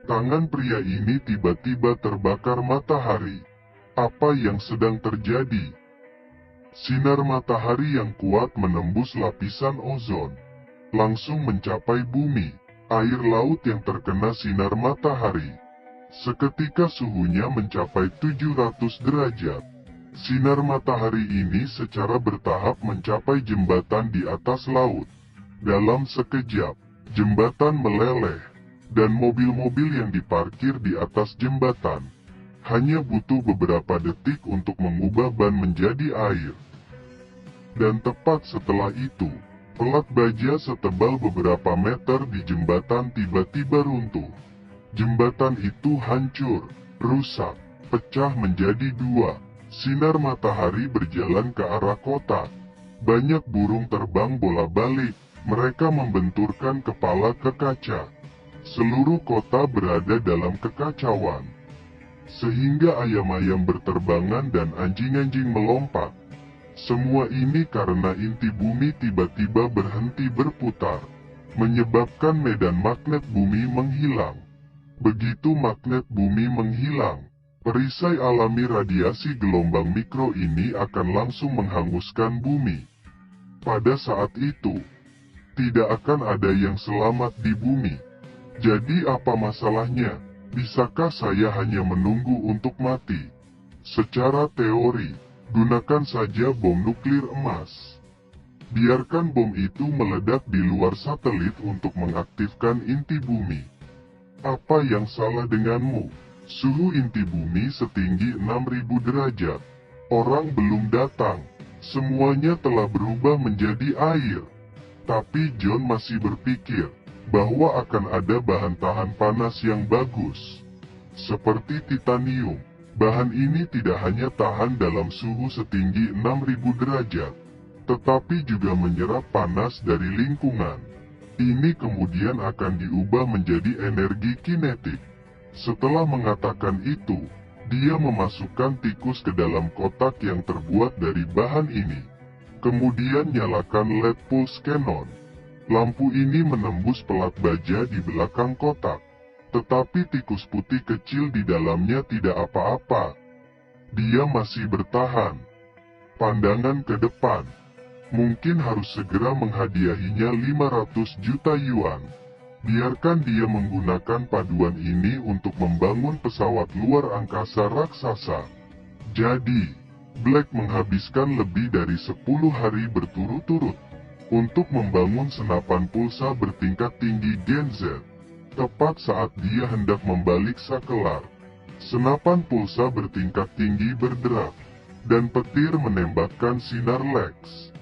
Tangan pria ini tiba-tiba terbakar matahari. Apa yang sedang terjadi? Sinar matahari yang kuat menembus lapisan ozon, langsung mencapai bumi. Air laut yang terkena sinar matahari, seketika suhunya mencapai 700 derajat. Sinar matahari ini secara bertahap mencapai jembatan di atas laut. Dalam sekejap, jembatan meleleh, dan mobil-mobil yang diparkir di atas jembatan hanya butuh beberapa detik untuk mengubah ban menjadi air. Dan tepat setelah itu, pelat baja setebal beberapa meter di jembatan tiba-tiba runtuh. Jembatan itu hancur, rusak, pecah menjadi dua. Sinar matahari berjalan ke arah kota. Banyak burung terbang bola-balik, mereka membenturkan kepala ke kaca. Seluruh kota berada dalam kekacauan, sehingga ayam-ayam berterbangan dan anjing-anjing melompat. Semua ini karena inti bumi tiba-tiba berhenti berputar, menyebabkan medan magnet bumi menghilang. Begitu magnet bumi menghilang, perisai alami radiasi gelombang mikro ini akan langsung menghanguskan bumi. Pada saat itu, tidak akan ada yang selamat di bumi. Jadi apa masalahnya? Bisakah saya hanya menunggu untuk mati? Secara teori, gunakan saja bom nuklir emas. Biarkan bom itu meledak di luar satelit untuk mengaktifkan inti bumi. Apa yang salah denganmu? Suhu inti bumi setinggi 6000 derajat. Orang belum datang. Semuanya telah berubah menjadi air. Tapi John masih berpikir bahwa akan ada bahan tahan panas yang bagus, seperti titanium. Bahan ini tidak hanya tahan dalam suhu setinggi 6000 derajat, tetapi juga menyerap panas dari lingkungan. Ini kemudian akan diubah menjadi energi kinetik. Setelah mengatakan itu, dia memasukkan tikus ke dalam kotak yang terbuat dari bahan ini. Kemudian nyalakan LED pulse cannon. Lampu ini menembus pelat baja di belakang kotak, tetapi tikus putih kecil di dalamnya tidak apa-apa. Dia masih bertahan. Pandangan ke depan. Mungkin harus segera menghadiahinya 500 juta yuan. Biarkan dia menggunakan paduan ini untuk membangun pesawat luar angkasa raksasa. Jadi, Black menghabiskan lebih dari 10 hari berturut-turut untuk membangun senapan pulsa bertingkat tinggi Gen Z. Tepat saat dia hendak membalik sakelar, senapan pulsa bertingkat tinggi berderak, dan petir menembakkan sinar Lex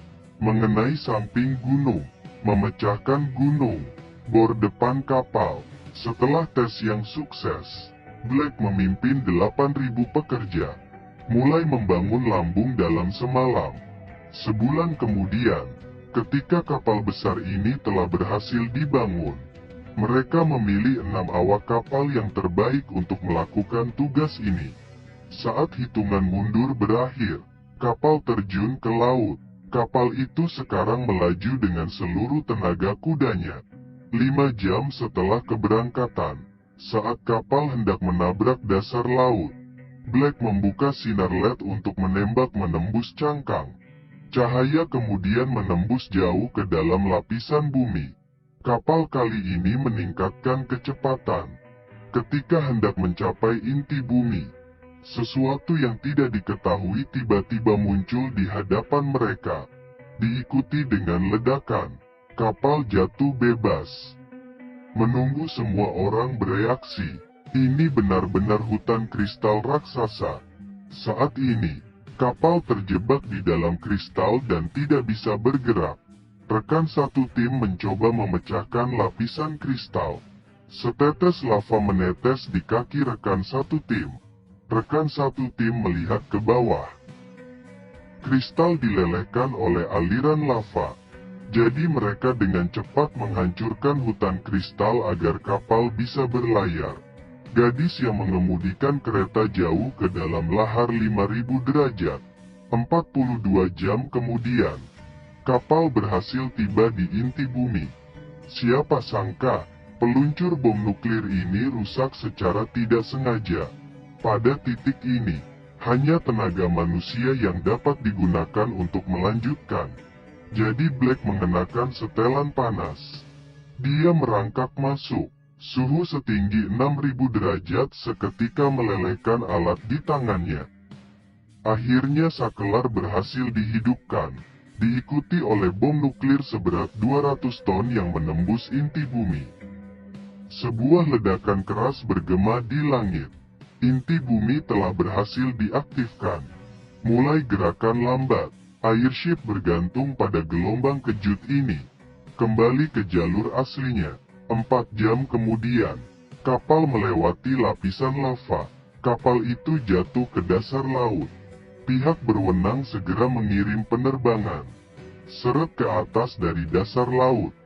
mengenai samping gunung, memecahkan gunung, bor depan kapal. Setelah tes yang sukses, Black memimpin 8.000 pekerja, mulai membangun lambung dalam semalam. Sebulan kemudian, ketika kapal besar ini telah berhasil dibangun, mereka memilih 6 awak kapal yang terbaik untuk melakukan tugas ini. Saat hitungan mundur berakhir, kapal terjun ke laut. Kapal itu sekarang melaju dengan seluruh tenaga kudanya. 5 jam setelah keberangkatan, saat kapal hendak menabrak dasar laut, Black membuka sinar LED untuk menembak menembus cangkang. Cahaya kemudian menembus jauh ke dalam lapisan bumi. Kapal kali ini meningkatkan kecepatan. Ketika hendak mencapai inti bumi, sesuatu yang tidak diketahui tiba-tiba muncul di hadapan mereka. Diikuti dengan ledakan, kapal jatuh bebas. Menunggu semua orang bereaksi, ini benar-benar hutan kristal raksasa. Saat ini, kapal terjebak di dalam kristal dan tidak bisa bergerak. Rekan satu tim mencoba memecahkan lapisan kristal. Setetes lava menetes di kaki rekan satu tim. Rekan satu tim melihat ke bawah. Kristal dilelehkan oleh aliran lava. Jadi mereka dengan cepat menghancurkan hutan kristal agar kapal bisa berlayar. Gadis yang mengemudikan kereta jauh ke dalam lahar 5000 derajat. 42 jam kemudian, kapal berhasil tiba di inti bumi. Siapa sangka, Peluncur bom nuklir ini rusak secara tidak sengaja. Pada titik ini, hanya tenaga manusia yang dapat digunakan untuk melanjutkan. Jadi Black mengenakan setelan panas. Dia merangkak masuk. Suhu setinggi 6000 derajat seketika melelehkan alat di tangannya. Akhirnya Sakelar berhasil dihidupkan, diikuti oleh bom nuklir seberat 200 ton yang menembus inti bumi. Sebuah ledakan keras bergema di langit. Inti bumi telah berhasil diaktifkan. Mulai gerakan lambat, airship bergantung pada gelombang kejut ini. Kembali ke jalur aslinya. 4 jam kemudian, kapal melewati lapisan lava. Kapal itu jatuh ke dasar laut. Pihak berwenang segera mengirim penerbangan seret ke atas dari dasar laut.